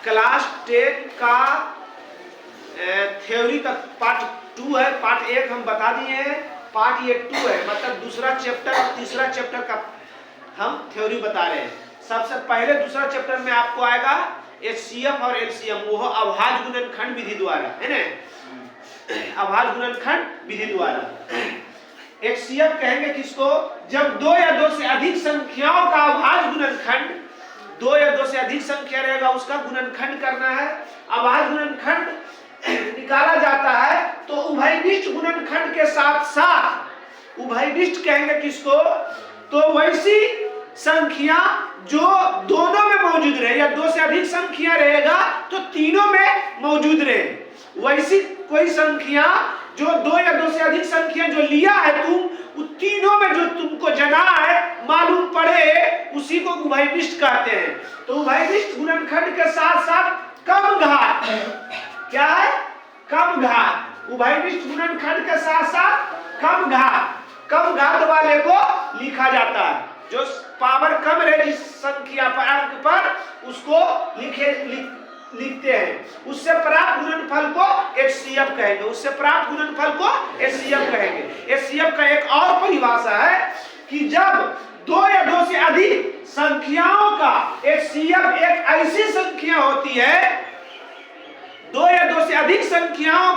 Class 10 का theory का part 2 है। पार्ट 1 हम बता दिए हैं, पार्ट ये 2 है, मतलब दूसरा चैप्टर और तीसरा चैप्टर का हम थ्योरी बता रहे हैं। सबसे पहले दूसरा चैप्टर में आपको आएगा HCF और LCM, वो अभाज्य गुणनखंड विधि द्वारा, है ना, अभाज्य गुणनखंड विधि द्वारा। HCF कहेंगे किसको? जब दो या दो से अधिक संख्याओं का अभाज्य गुणनखंड, दो या दो से अधिक संख्या रहेगा उसका गुणनखंड करना है, अभाज्य गुणनखंड निकाला जाता है, तो उभयनिष्ठ गुणनखंड के साथ साथ उभयनिष्ठ कहेंगे किसको? तो वैसी संख्या जो दोनों में मौजूद रहे, या दो से अधिक संख्या रहेगा तो तीनों में मौजूद रहे, वैसी कोई संख्या जो दो या दो से अधिक संख्या जो लिया है तुम, उन तीनों में जो तुमको जना है, मालूम पड़े, उसी को उभयनिष्ठ कहते हैं। तो उभयनिष्ठ गुणनखंड के साथ साथ कम घात, क्या है? कम घात। उभयनिष्ठ गुणनखंड के साथ साथ कम घात वाले को लिखा जाता है। जो पावर कम रहे जिस संख्या पर, अंक पर, उसको लिखते हैं। उससे प्राप्त गुणनफल को HCF कहेंगे, उससे प्राप्त गुणनफल को HCF कहेंगे। HCF का एक और परिभाषा है कि जब दो या दो से अधिक संख्याओं का HCF एक ऐसी संख्या होती है, दो या दो से अधिक संख्याओं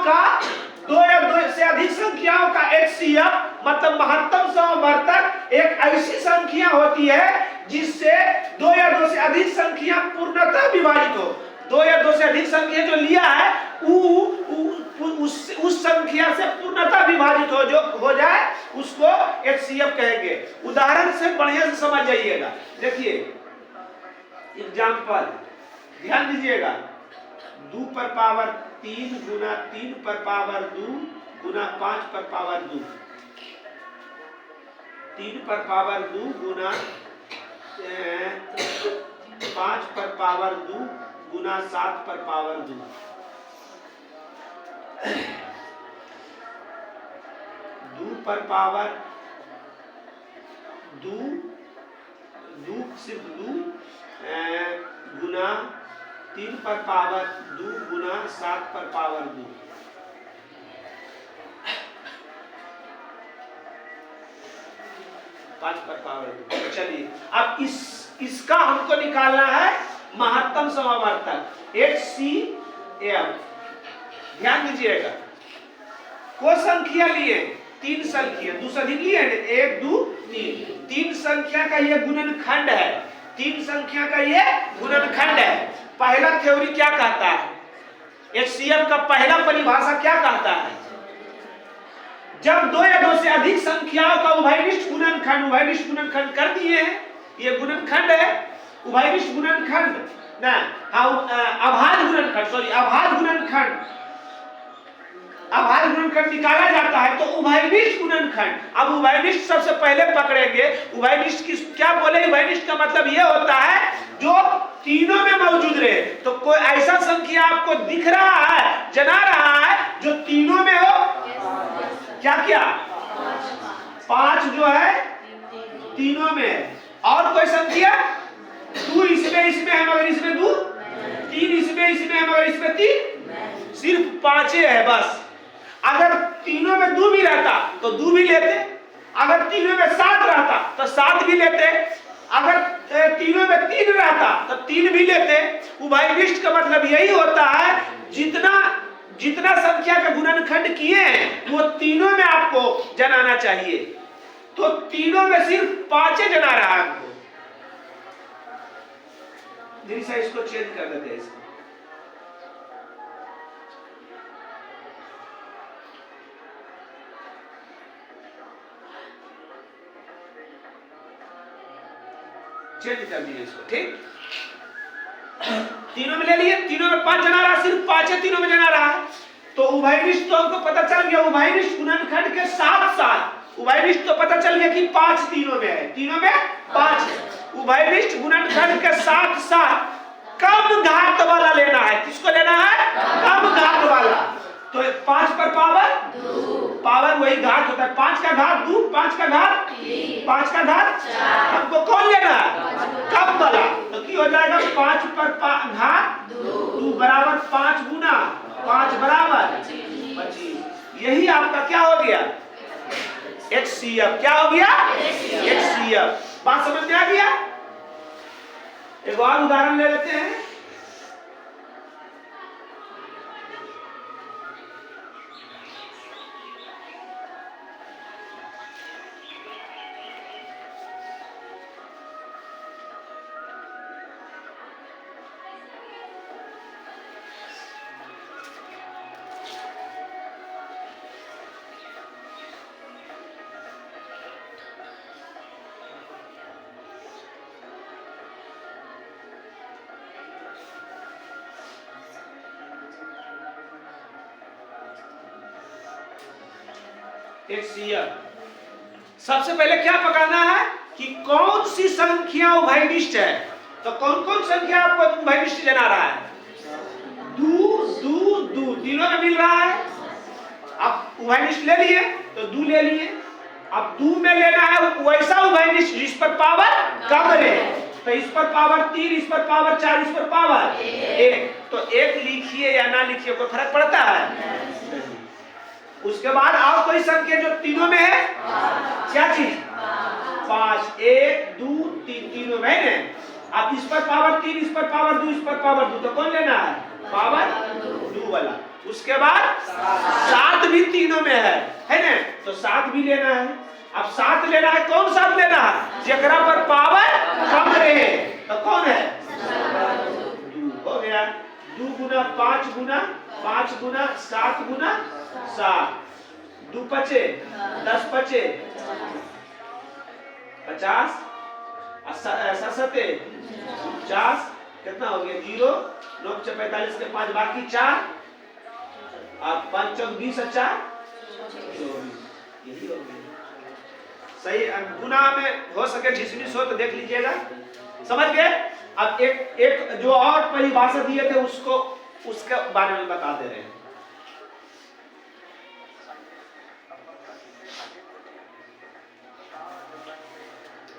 का HCF मतलब महत्तम समवर्तक एक ऐसी संख्या होती है जिससे दो या दो से अधिक संख्या पूर्णतः विभाजित हो। दो या दो से अधिक संख्या जो लिया है उस संख्या से पूर्णतः विभाजित हो जाए, उसको HCF कहेंगे। उदाहरण से बढ़िया से समझ जाइएगा। देखिए एग्जांपल, ध्यान दीजिएगा। 2 पर पावर 3 गुना 3 पर पावर 2 गुना 5 पर पावर 2, 3 पर पावर 2 गुना 5 पर पावर 2 गुना 7 पर पावर 2। 2 पर पावर 2 सिर्फ 2 गुना 3 पर पावर 2 गुना 7 पर पावर 2। पांच पर पावर 2। चलिए अब इसका हमको निकालना है महत्तम समवर्तक HCF। ध्यान दीजिएगा, को संख्या लिए 3 संख्या, दो से अधिक लिए 1 2 3, 3 संख्या का ये गुणनखंड है, 3 संख्या का ये गुणनखंड है। पहला थ्योरी क्या कहता है? HCF का पहला परिभाषा क्या कहता है? जब दो या दो से अधिक संख्याओं का उभयनिष्ठ गुणनखंड कर दिए हैं, ये गुणनखंड है उभयनिष्ठ गुणनखंड ना, अभाज्य गुणनखंड निकाला जाता है तो उभयनिष्ठ गुणनखंड। अब उभयनिष्ठ सबसे पहले पकड़ेंगे। उभयनिष्ठ की क्या बोले? उभयनिष्ठ का मतलब ये होता है जो तीनों में मौजूद रहे। तो कोई ऐसा संख्या आपको दिख रहा है, जना रहा है, जो तीनों में हो। क्या 5 जो है तीनों में है। और कोई संख्या 2 इसमें है मगर इसमें 2, 3 इसमें है मगर इसमें 3, सिर्फ 5 है बस। अगर तीनों में 2 भी रहता तो 2 भी लेते, अगर तीनों में 7 रहता तो 7 भी लेते, अगर तीनों में 3 रहता तो 3 भी लेते। उभयनिष्ठ का मतलब यही होता है जितना संख्या का गुणनखंड किए हैं वो तीनों में आपको जनाना चाहिए। तो तीनों में सिर्फ 5 जना रहा है हमको। इसको चेंज कर देते हैं इसको। चेंज कर दिए इसको, ठीक। तीनों में ले लिए, तीनों में 5 जना रहा, सिर्फ 5 तीनों में जना रहा। तो उभयनिष्ठ तो हमको पता चल गया, उभयनिष्ठ गुणनखंड के साथ साथ उभयनिष्ठ तो पता चल गया कि 5 तीनों में है, तीनों में 5 है। उभयनिष्ठ गुणनखंड के साथ साथ कम घात वाला लेना है। किसको लेना है? कम घात वाला। तो 5 पर पावर 2, पावर वही घात होता है। 5 का घात 2, 5 का घात 3, 5 का घात 4। हमको कौन लेना है? कम वाला। तो कितनी हो जाएगा 5 पर घात 2 बराबर 5 गुना 5 बराबर 25। यही आपका क्या हो गया HCF। क्या हो गया HCF। बात समझ में आ गया। एक और उदाहरण ले लेते हैं। HCF। सबसे पहले क्या पकड़ना है कि कौन सी संख्या उभयनिष्ठ है। तो कौन कौन संख्या आपको उभयनिष्ठ जना रहा है? 2 2 2 तीनों में मिल रहा है। अब उभयनिष्ठ ले लिए तो 2 ले लिए। अब 2 में लेना है वैसा उभयनिष्ठ जिस पर पावर कम रहे। तो इस पर पावर 3, इस पर पावर 4, इस पर पावर 1। तो 1 लिखिए या ना लिखिए कोई फर्क पड़ता है? उसके बाद और कोई संख्या जो तीनों में है क्या चीज 5 1 2 3 तीनों में है। अब इस पर पावर 3, इस पर पावर 2, इस पर पावर 2। तो कौन लेना है? पावर 2 वाला। उसके बाद 7 भी तीनों में है ना? तो 7 भी लेना है। अब 7 लेना है। कौन 7 लेना है? जेकरा पर पावर कम रहे। तो कौन है 2 हो गया। 2 गुना 5 गुना 5 गुना 7 गुना 7 2 पचे 10 पचे 50 सते 50 कितना हो गया 0 9 45 के 5 बाकी 4 और 5 चौक 20 और 4 24। यही हो गया सही। गुना में हो सके डिसमिस हो तो देख लीजिएगा। समझ गए। अब एक जो और परिभाषा दिए थे उसके बारे में बता दे रहे हैं।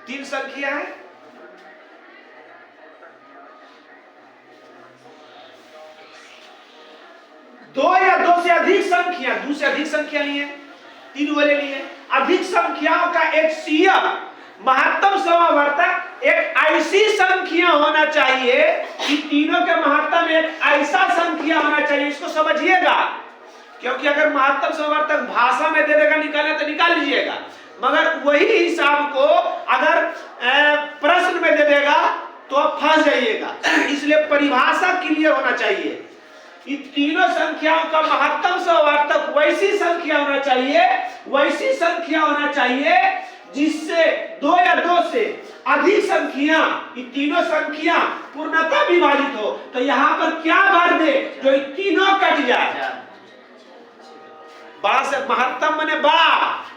तीन संख्या है। दो या दो से अधिक संख्या, 2 से अधिक संख्या लिए 3 वाले लिए। अधिक संख्याओं का HCF महत्तम समावर्तक एक ऐसी संख्या होना चाहिए कि तीनों के महत्तम एक ऐसा संख्या होना चाहिए। इसको समझिएगा। क्योंकि अगर महत्तम समावर्तक भाषा में दे देगा निकालना तो निकाल लीजिएगा, मगर वही हिसाब को अगर प्रश्न में दे देगा तो आप फंस जाइएगा। इसलिए परिभाषा क्लियर होना चाहिए। इन तीनों संख्याओं का महत्तम समावर्तक वैसी संख्या होना चाहिए, वैसी संख्या होना चाहिए जिससे 2 या 2 से अधिक संख्या, ये तीनों संख्या पूर्णतः विभाजित हो। तो यहाँ पर क्या भर दे जो तीनों कट जाए। बड़ा से महत्तम माने बड़ा,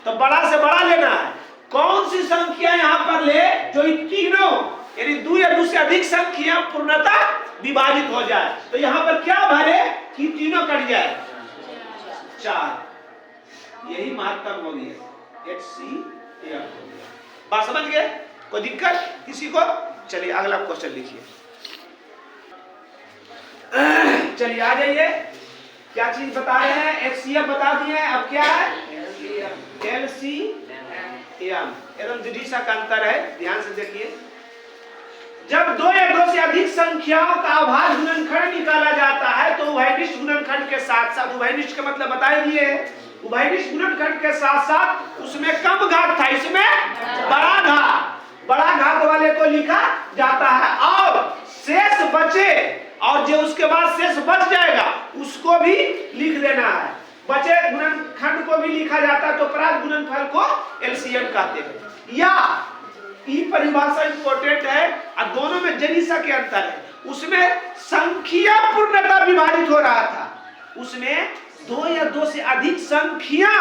तो बड़ा से बड़ा लेना है। कौन सी संख्या यहाँ पर ले जो इन तीनों यानी 2 या 2 से अधिक संख्या पूर्णतः विभाजित हो जाए। तो यहाँ पर क्या भरे कि तीनों कट जाए 4। यही महत्तम हो गया HCF हो गया। बात समझ गए? कोई दिक्कत किसी को? चलिए अगला क्वेश्चन लिखिए। चलिए आ जाइए। क्या चीज बता रहे हैं? HCF बता दिए हैं। अब क्या है LCM। एवं द्विदिशा का अंतर है, ध्यान से देखिए। जब 2 या 2 से अधिक संख्याओं का अभाज्य गुणनखंड निकाला जाता है तो उभयनिष्ठ गुणनखंड के साथ साथ, उभयनिष्ठ का मतलब बता दिए, उभयनिष्ठ गुणनखंड के साथ साथ उसमें कम घात था, इसमें बड़ा घात वाले को लिखा जाता है। और शेष बचे और जो उसके बाद शेष बच जाएगा उसको भी लिख देना है। बचे गुणनखंड को भी लिखा जाता है तो प्राप्त गुणनफल को LCM कहते हैं। या ये परिभाषा इंपॉर्टेंट है और दोनों में जनिशा के अंतर है। उसमें संख्या पूर्णतः विभाजित हो रहा था, उसमें 2 या 2 से अधिक संख्या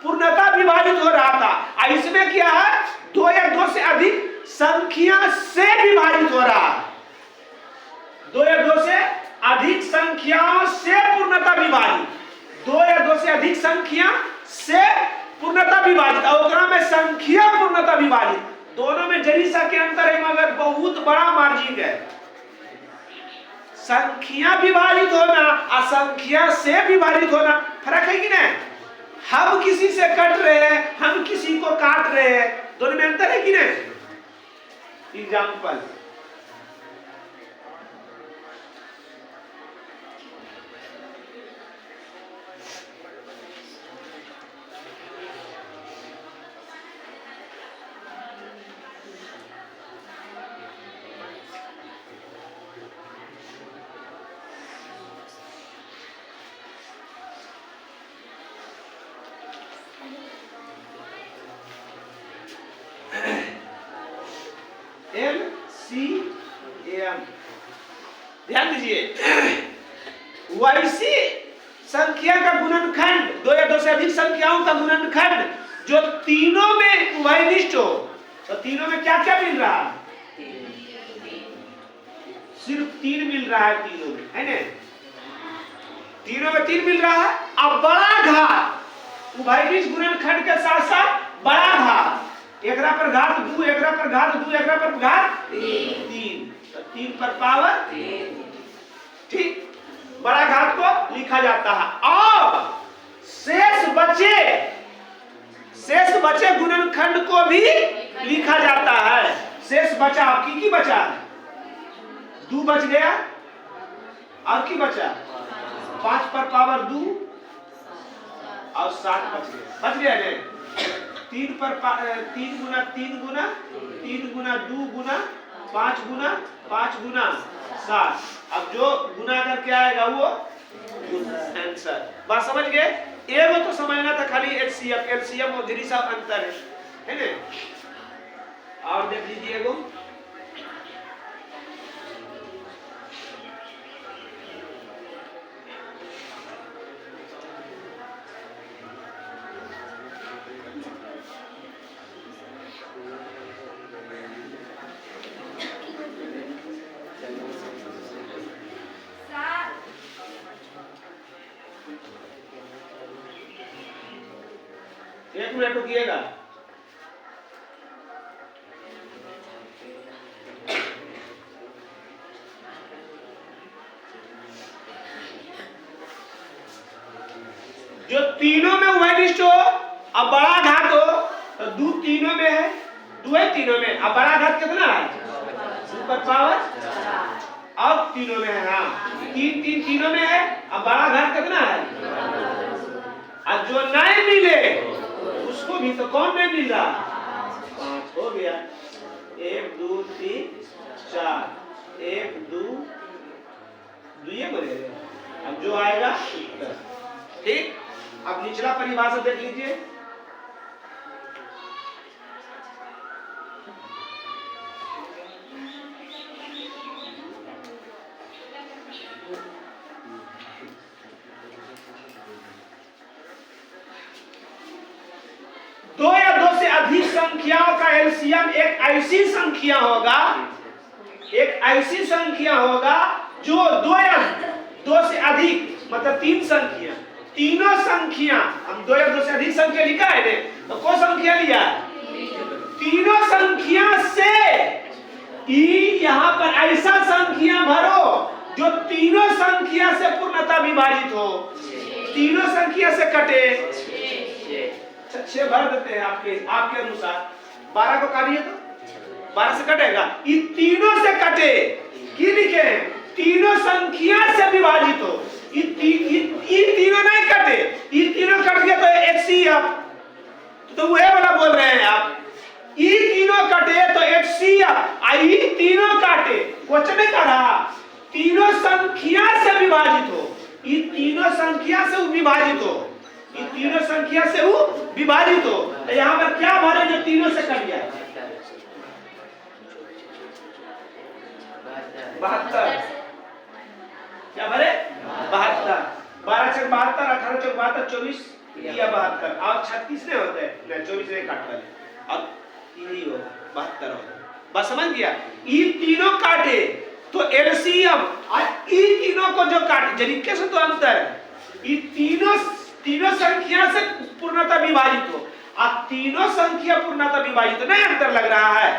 पूर्णतः विभाजित हो रहा था। और इसमें क्या है 2 या 2 से अधिक संख्या से विभाजित हो रहा है। 2 या 2 से अधिक संख्याओं से पूर्णतः विभाजित, 2 या 2 से अधिक संख्या से पूर्णतः विभाजित और में संख्या पूर्णतः विभाजित दोनों में जरी सा के अंतर है मगर बहुत बड़ा मार्जिन है। संख्या विभाजित होना असंख्या से विभाजित होना फर्क है कि नहीं? हम किसी से कट रहे हैं, हम किसी को काट रहे हैं, दोनों में अंतर है कि नहीं? एग्जाम्पल, LCM ध्यान दीजिए। वैसी संख्या का गुणनखंड, दो या दो से अधिक संख्याओं का गुणनखंड जो तीनों में उभयनिष्ठ हो, तो तीनों में क्या क्या मिल रहा है? सिर्फ 3 मिल रहा है तीनों में, है ना? तीनों में 3 मिल रहा है। अब बड़ा घात उभयनिष्ठ गुणनखंड के साथ साथ बड़ा घात, एकरा पर घात 2, एकरा पर घात 2, एकरा पर घात 3, तो 3 पर पावर 3। ठीक, बड़ा घात को लिखा जाता है। और शेष बचे गुणनखंड को भी लिखा जाता है। शेष बचा, आपकी की बचा? 2 बच गया, और की बचा? 5 पर पावर 2 और 7 बच गया ने। 3 पर 3 गुना 3 गुना 3 गुना 2 गुना 5 गुना 5 गुना 7। अब जो गुना करके आएगा वो आंसर। बात समझ गए? एगो तो समझना था खाली एलसीएम और जरी सा अंतर है ना? और देख लीजिए एगो, एक मिनट रुकिएगा। जो तीनों में उभयनिष्ठ हो, अब बड़ा घात हो, तो 2 तीनों में है, 2 है तीनों में। अब बड़ा घात कितना है? 2 पर पावर, अब तीनों में है। हाँ, 3 तीनों में है। अब बड़ा घात कितना है? अब जो नहीं मिले उसको भी तो कौन नहीं मिल रहा? 5 हो गया। 1 2 3 4, 1 2 ये बनेगा। अब जो आएगा उत्तर। ठीक, अब निचला परिभाषा देख लीजिए। दो या दो से अधिक संख्याओं का एलसीएम एक ऐसी संख्या होगा जो 2 या 2 से अधिक, मतलब 3 संख्या, तीनों संख्या, हम 2 या 2 से अधिक संख्या लिखा है ने, तो कौन संख्या लिया? तीनों संख्या से यहाँ पर ऐसा संख्या भरो जो तीनों संख्या से पूर्णतः विभाजित हो, तीनों संख्या से कटे। 6 भर देते हैं आपके अनुसार। 12 को काटिए तो 12 से कटेगा। ये तीनों से कटे, की लिखे हैं? तीनों संख्या से विभाजित हो। ये तीनों नहीं कटे, ये तीनों कट गया तो HCF, तो वह वाला बोल रहे हैं आप। ये तीनों कटे तो HCF, ये तीनों काटे, क्वेश्चन नहीं कर रहा। तीनों संख्या से विभाजित हो, ये तीनों संख्या से विभाजित हो, ये तीनों संख्या से वो विभाजित हो। तो यहाँ पर क्या भरे जो तीनों से कट गया? 72। क्या भरे? 72। 12 चौक 72, 18 चौक 72, 24 या 72, और 36 नहीं होते, 24 नहीं काट वाले, अब यही हो 72 हो। बस समझ गया? ये तीनों काटे तो एलसीएम, और ये तीनों को जो काटे, जरीके से तो अंतर है। ये तीनों संख्या से पूर्णतः विभाजित हो, अब तीनों संख्या पूर्णतः विभाजित, नहीं अंतर लग रहा है,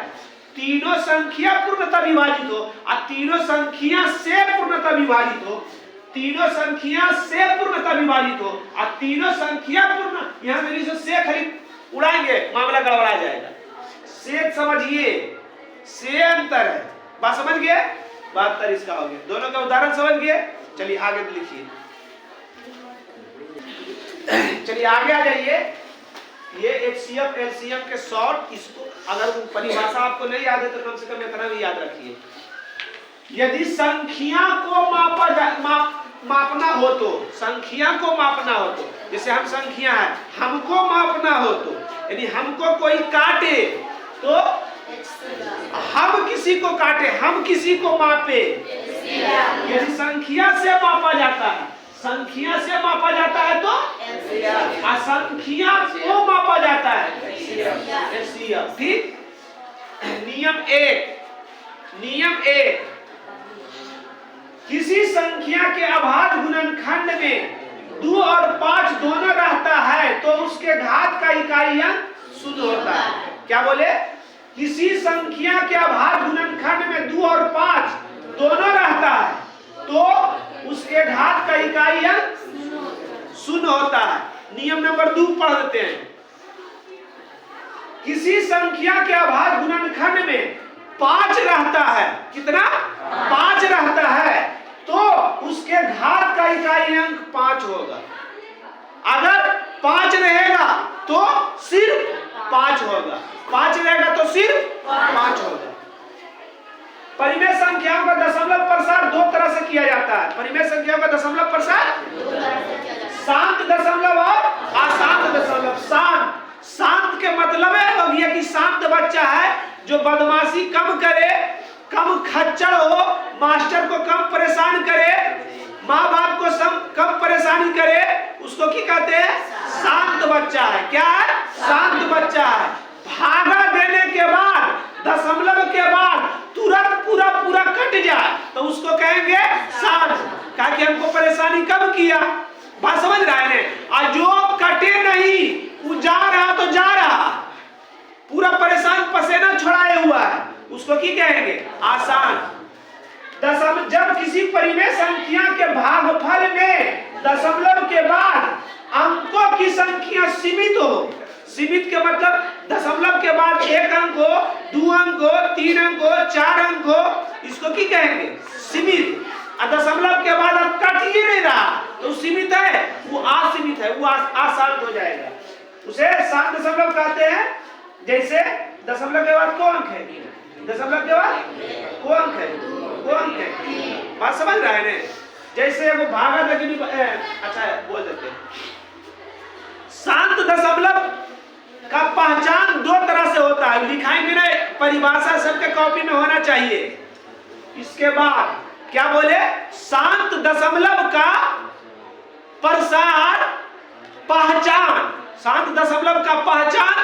तीनों संख्या पूर्णतः विभाजित हो और तीनों संख्या से पूर्णतः विभाजित हो, तीनों संख्या से पूर्णतः विभाजित हो और तीनों संख्या पूर्ण, यहां से खाली उड़ाएंगे मामला गड़बड़ा जाएगा। से समझिए, से अंतर है, बात समझ गए, बात तर इसका हो गया, दोनों का उदाहरण समझ गए। चलिए आगे लिखिए, चलिए आगे आ जाइए। ये एचसीएफ एलसीएम के शॉर्ट, इसको अगर परिभाषा आपको नहीं याद है तो कम से कम इतना भी याद रखिए। यदि संख्या को मापना हो तो, संख्या को मापना हो तो, जैसे हम संख्या है, हमको मापना हो तो, यदि हमको कोई काटे तो हम किसी को काटे, हम किसी को मापे। यदि संख्या से मापा जाता है, संख्या से मापा जाता है तो असंख्या को मापा जाता है एचसीएफ। ठीक। नियम एक, किसी संख्या के अभाज्य गुणनखंड में 2 और 5 दोनों रहता है तो उसके घात का इकाई अंक 0 होता है। क्या बोले? किसी संख्या के अभाज्य गुणनखंड में 2 और 5 दोनों रहता है तो उसके घात का इकाई अंक 0 होता है। नियम नंबर 2 पढ़ देते हैं। किसी संख्या के अभाज्य गुणनखंड में 5 रहता है, कितना? 5 रहता है तो उसके घात का इकाई अंक 5 होगा। अगर 5 रहेगा तो सिर्फ 5 होगा, 5 रहेगा तो सिर्फ 5 होगा। परिमेय संख्याओं का दशमलव प्रसार 2 तरह से किया जाता है। परिमेय संख्याओं का दशमलव प्रसार शांत दशमलव और अशांत दशमलव। शांत के मतलब है हो गया कि शांत बच्चा है जो बदमाशी कम करे, कम खच्चर हो, मास्टर को कम परेशान करे, माँ बाप को कम परेशानी करे, उसको क्या कहते हैं? शांत बच्चा है। क्या है? शांत बच्चा है। भागा देने के बाद, दशमलव के बाद तुरंत पूरा कट जाए तो उसको कहेंगे शांत, क्योंकि हमको परेशानी कम किया। बात समझ रहा है ना? और जो कटे नहीं, वो जा रहा तो जा रहा, पूरा परेशान पसीना छुड़ाए हुआ है, उसको क्या कहेंगे? आसान। जब किसी परिमेय संख्या के भागफल में दशमलव के बाद अंकों की संख्या सीमित हो, सीमित के मतलब दशमलव के बाद 1 अंक हो, 2 अंक हो, 3 अंक हो, 4 अंक हो, इसको क्या कहेंगे? सीमित। और दशमलव के बाद अब कट ही नहीं रहा तो सीमित है, वो असीमित है, वो अशांत हो जाएगा, उसे शांत दशमलव कहते हैं। जैसे दशमलव के बाद को अंक है, दशमलव के बाद को अंक है, को अंक है। बात समझ रहा है ना? जैसे वो भागा लेकिन अच्छा बोल देते हैं। शांत दशमलव का पहचान 2 तरह से होता है, लिखाएंगे ना, परिभाषा सबके कॉपी में होना चाहिए। इसके बाद क्या बोले? शांत दशमलव का प्रसार पहचान, शांत दशमलव का पहचान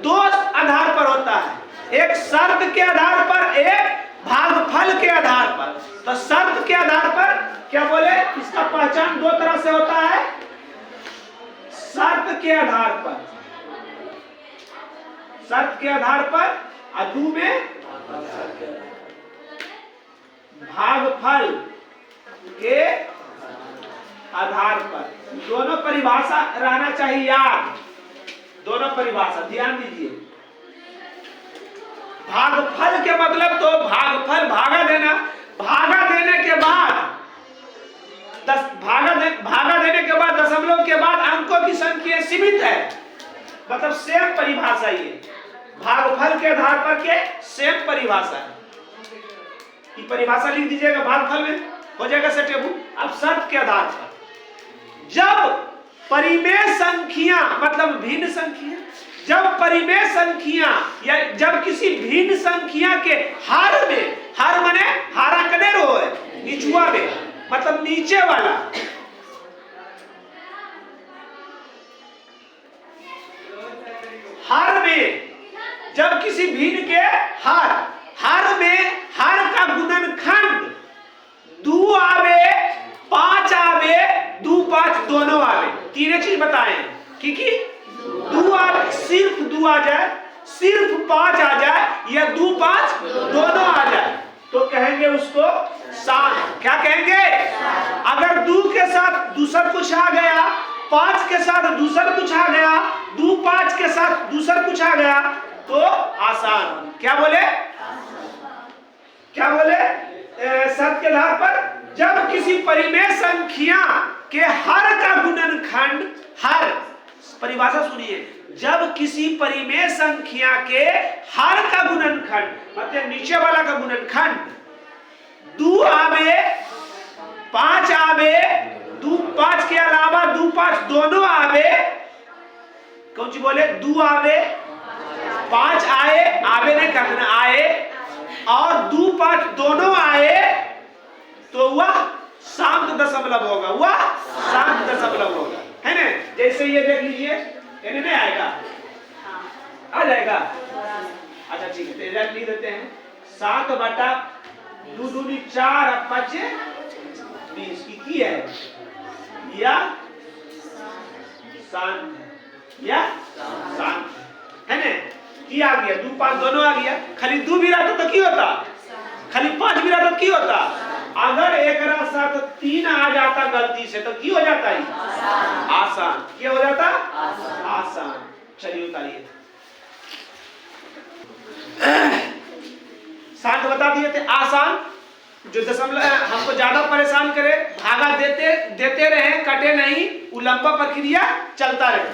2 आधार पर होता है, एक शर्त के आधार पर, एक भागफल के आधार पर। तो शर्त के आधार पर क्या बोले? इसका पहचान 2 तरह से होता है। शर्त के आधार पर, शर्त के आधार पर, और 2 में भागफल के आधार पर। दोनों परिभाषा रहना चाहिए याद, दोनों परिभाषा ध्यान दीजिए। भागफल के मतलब तो भागफल, भागा देना, भागा देने के बाद भागा देने के बाद दशमलव के बाद अंकों की संख्या सीमित है, मतलब सेम परिभाषा। ये भागफल के आधार पर के सेम परिभाषा है। ये परिभाषा लिख दीजिएगा, भागफल में हो जाएगा सेटेबल। अब शर्त के आधार पर जब परिमेय संख्या मतलब भिन्न संख्या, जब परिमेय संख्या या जब किसी भिन्न संख्या के हर में, हर माने हारा कने रो है, निचुआ में मतलब नीचे वाला, हर में जब किसी भिन्न के हर में हर का गुणनखंड 2 आवे, 5 आवे, 2, 5 दोनों आवे। तीनों चीज बताए कि 2 सिर्फ 2 आ जाए, सिर्फ 5 आ जाए, या 2 5 दोनों आ जाए, तो कहेंगे उसको शांत। क्या कहेंगे? अगर 2 के साथ दूसरा कुछ आ गया, 5 के साथ दूसरा कुछ आ गया, 2 5 के साथ दूसरा कुछ आ गया, तो आसान। क्या बोले? क्या बोले? शर्त के आधार पर जब किसी परिमेय संख्या के हर का गुणनखंड, हर, परिभाषा सुनिए, जब किसी परिमेय संख्या के हर का गुणनखंड, मतलब नीचे वाला का गुणनखंड 2 आवे, 5 आवे, 2 5 के अलावा 2 5 दोनों आवे, कौन सी बोले? 2 आवे, 5 आए, आवे नहीं करना, आए, और 2 5 दोनों आए, तो वह शांत दशमलव होगा, वह शांत दशमलव होगा, है ना? जैसे ये देख लीजिए, यानी नहीं आएगा, आ जाएगा। अच्छा ठीक है, तो इधर लिख देते हैं 7 बटा 2 दूनी 4 और 5 20 की है, या शांत है, या शांत है ना? की आ गया, 2 5 दोनों आ गया। खाली 2 भी रहता तो की होता, खाली 5 भी रहता तो की होता। अगर एक साथ 3 आ जाता गलती से, तो की हो जाता है? आसान। क्या हो जाता? आसान। चलिए उतारिए। शांत बता दिए थे, आसान। जो दशमलव हमको ज्यादा परेशान करे, भागा देते रहे, कटे नहीं, वो लंबा प्रक्रिया चलता रहे।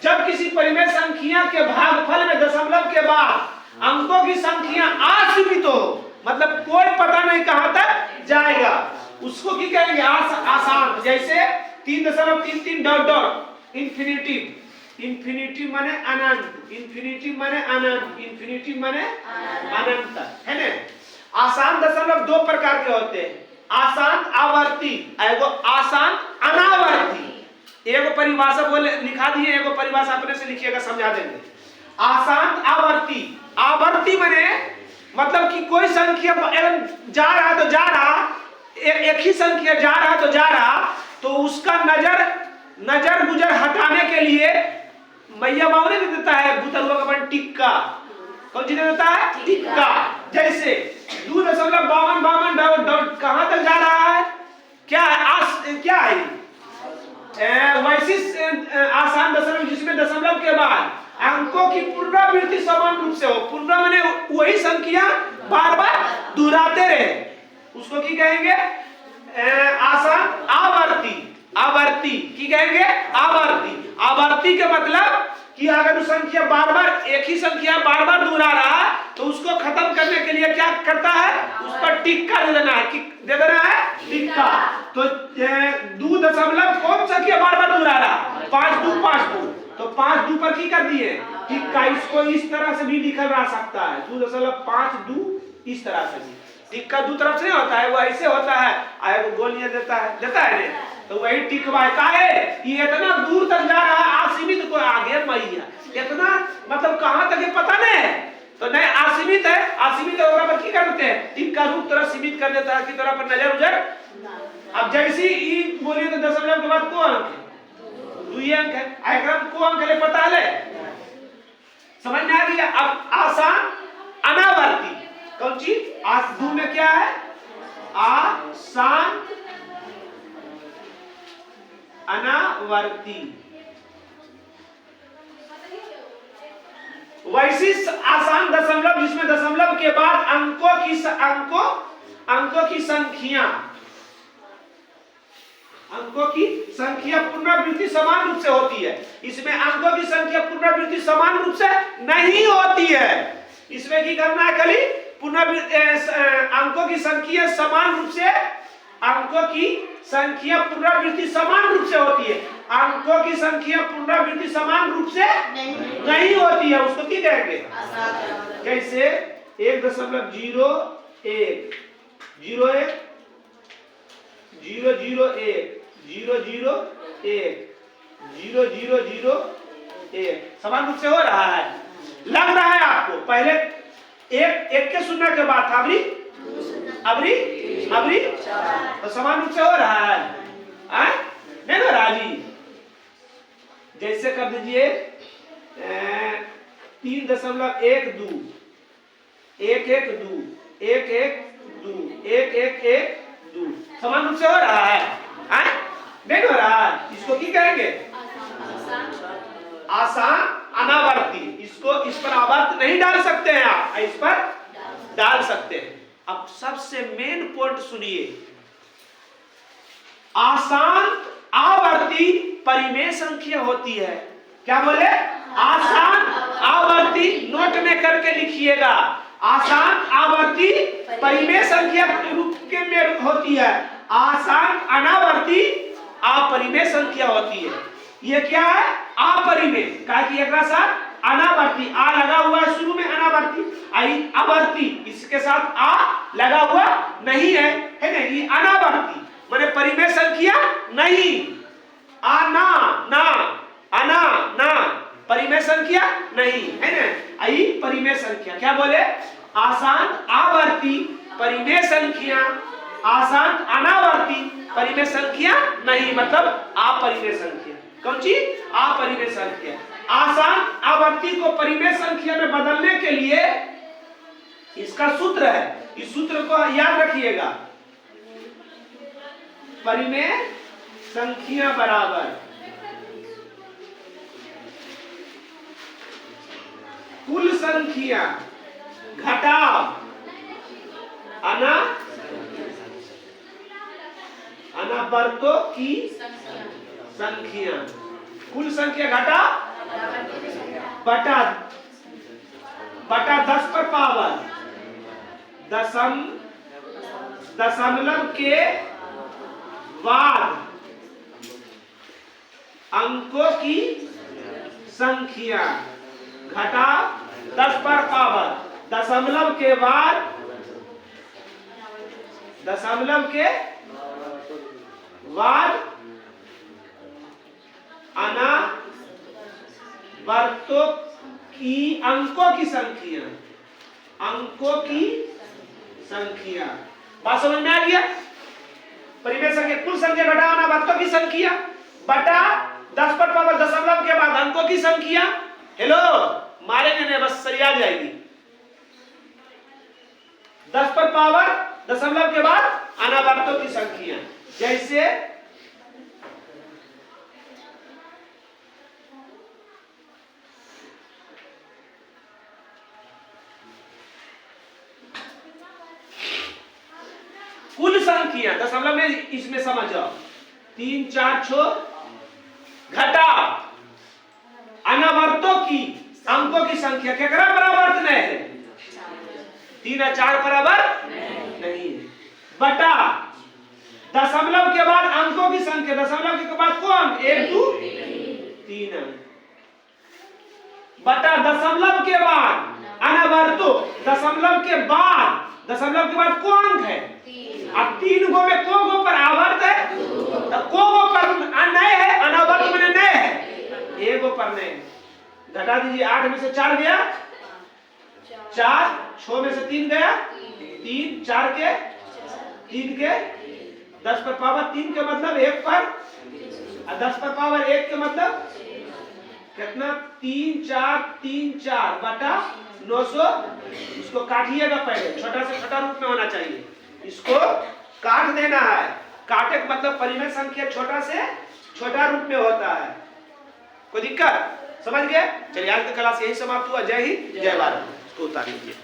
जब किसी परिमेय संख्या के भागफल में दशमलव के बाद अंकों की संख्या असीमित हो, मतलब कोई पता नहीं कहां तक जाएगा, उसको की कहेंगे? आसान। जैसे 3.33 डॉट डॉट इन्फिनिटी, इन्फिनिटी माने अनंत, इन्फिनिटी माने अनंत, इन्फिनिटी माने अनंत, है ना? आसान दशमलव 2 प्रकार के होते हैं, आसान आवर्ती, एगो आसान अनावर्ती। एगो परिभाषा बोले लिखा दिए, एगो परिभाषा अपने से लिखिएगा, समझा देंगे। आसान आवर्ती, आवर्ती माने मतलब कि कोई संख्या जा रहा तो जा रहा, एक ही संख्या जा रहा तो जा रहा, तो उसका नजर गुजर हटाने के लिए मैया बाबू ने देता है बुतरुआ टिक्का। कौन चीज देता है? टिक्का। जैसे 2.52 डॉट डॉट कहां तक जा रहा है? क्या है? क्या है? वैसे आसान दशमलव जिसमें दशमलव के बाद अंकों की पुनरावृत्ति समान रूप से हो। पुनरा माने वही संख्या बार बार दोहराते रहे, उसको की कहेंगे? आसान आवर्ती। आवर्ती की कहेंगे? आवर्ती। आवर्ती के मतलब कि अगर संख्या बार बार, एक ही संख्या बार बार दोहरा रहा, तो उसको खत्म करने के लिए क्या करता है? उस पर टिक्का दे देना है, दे देना है टिक्का। तो 2 दशमलव कौन संख्या बार बार दोहरा रहा? 5 2 5 2, तो 5 2 पर की कर दिए टिक्का। इसको इस तरह से भी लिखा जा सकता है, 2.52 इस तरह से भी। टिक्का 2 तरफ से नहीं होता है, वो ऐसे होता है, आए वो गोलियां देता है ना, तो वही टिकवा का है। ये इतना दूर तक जा रहा है, असीमित को आगे मैया, इतना मतलब कहां तक है पता नहीं है, तो नहीं असीमित है, असीमित है पर की करते हैं? टिक्का रूप तरह सीमित कर देता है कि तरह पर नजर उजर। अब जैसी ई बोलिए तो दशमलव के बाद को अंक है? 2 अंक है, आयक्रम को अंक ले पता है, समझ में आ गया? अब आसान अनावर्ती, कौन चीज? दू में क्या है? आसान अनावर्ती। वैसी आसान दशमलव जिसमें दशमलव के बाद अंकों की संख्या पुनरावृत्ति समान रूप से होती है। इसमें अंकों की संख्या पुनरावृत्ति समान रूप से नहीं होती है। इसमें की करना है? खाली अंकों की संख्या समान रूप से, अंकों की संख्या पुनरावृत्ति समान रूप से होती है। अंकों की संख्या पुनरावृत्ति समान रूप से नहीं होती है, उसको क्या कहेंगे? जैसे 1.01 01 001 001 000 समान रूप से हो रहा है, लग रहा है आपको? पहले एक के सुनने के बाद अबरी तो समान रूप से हो रहा है, नहीं ना राजी? जैसे कर दीजिए 3.12 112 112 समान रूप से हो रहा है? नहीं हो रहा है। इसको क्या कहेंगे? आसान अनावर्ती। इसको इस पर आवर्त नहीं डाल सकते हैं आप, इस पर डाल सकते हैं। अब सबसे मेन पॉइंट सुनिए, आसान आवर्ती परिमेय संख्या होती है। क्या बोले? आसान आवर्ती, नोट में करके लिखिएगा। आसान आवर्ती परिमेय संख्या रूप में होती है, आसान अनावर्ती अपरिमेय संख्या होती है। ये क्या है? अपरिमेय, कहा कि एक साथ अनावर्ती, आ लगा हुआ है शुरू में, अनावर्ती आवर्ती इसके साथ आ लगा हुआ नहीं है, है ना? ये अनावर्ती माने परिमेय संख्या नहीं। आना ना, अना ना परिमेय संख्या नहीं, है ना? आई परिमेय संख्या। क्या बोले? आसान आवर्ती परिमेय संख्या, आसान अनावर्ती परिमेय संख्या नहीं, मतलब अपरिमेय संख्या। कौन सी? अपरिमेय संख्या। आसान आवर्ती को परिमेय संख्या में बदलने के लिए इसका सूत्र है, इस सूत्र को याद रखिएगा। परिमेय संख्या बराबर कुल संख्या घटाव अनावर्तों की संख्या। कुल संख्या घटा बटा 10 पर पावर दशमलव के बाद अंकों की संख्या, घटा 10 पर पावर दशमलव के बाद अनावर्तों की अंकों की संख्या। बात समझ में आ गया? परिमेय संख्या कुल संख्या घटा अनावर्तों की संख्या बटा 10 पर पावर दशमलव के बाद अंकों की संख्या। हेलो, मारेंगे नहीं, बस सही आ जाएगी। 10 पर पावर दशमलव के बाद अनावर्तों की संख्या। जैसे कुल संख्या दशमलव में, इसमें समझ जाओ, 3 4 6 घटा अनावर्तों की अंकों की संख्या। क्या करा? बराबर नहीं है, 3 और 4 बराबर नहीं है, बटा दशमलव के बाद अंकों की संख्या। दशमलव के बाद कौन अंक? 1 2 3 अंक, बटा दशमलव के बाद अनावर्तों। दशमलव के बाद कौन अंक है? अब 3 गो में को गो पर आवर्त है, तो को गो पर नए है, अनावर्त में नए है, 1 गो पर नए। घटा दीजिए, 8 में से 4 गया 4, 6 में से 3 गया 3, 4 के 3 के 10 पर पावर 3 के मतलब 1 पर, और 10 पर पावर 1 के मतलब कितना? 3 4 बटा 900। इसको काटिएगा, पहले छोटा से छोटा रूप में होना चाहिए, इसको काट देना है। काटे का मतलब परिमेय संख्या छोटा से छोटा रूप में होता है। कोई दिक्कत? समझ गए? चलिए, आज का क्लास यही समाप्त हुआ। जय हिंद, जय भारत। इसको उतार लीजिए।